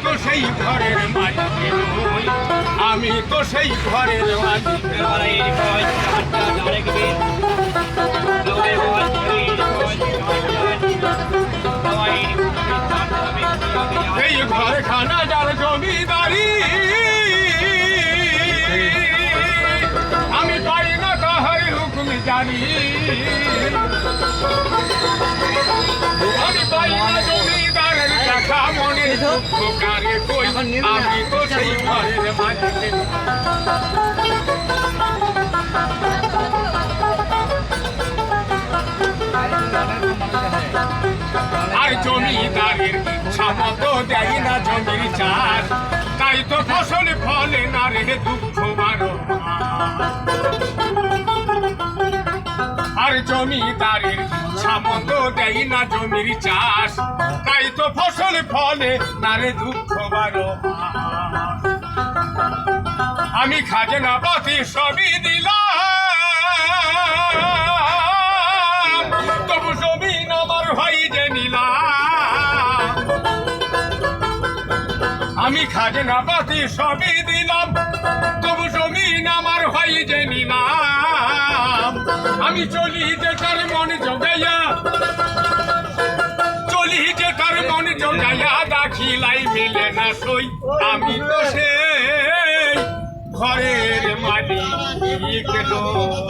তো সেই ঘরের মালিক নই, আমি তো সেই ঘরের মালিক এই ঘরখানা যার জমিদারি আমি পাই না তাহার হুকুম জানি, আমি পাই না জমিদারের দেখা মনে দুঃখ কারে কই, আমি তো সেই ঘরের মালিক। আর জমিদারের ইচ্ছা মতো দেয় না জমির চাষ, তাই তো ফসল ফলে না রে দুঃখ বারো। আর জমিদারের ইচ্ছা মতো দেয় না জমির চাষ, তাই তো ফসল ফলে না রে দুঃখ বারো। আমি খাজনা পাতি সবই দিলাম, তবু জমিন আমার ভাই যে নিলাম। আমি খাজনা পাতি সবই দিলাম, তবু জমিন আমার ভাই যে নিলাম। আমি চলি যে তার মন জোগাইয়া, চলি যে তার মন জোগাইয়া, দাখিলাই মিলে না সই, আমি তো সেই ঘরের মালিক নই।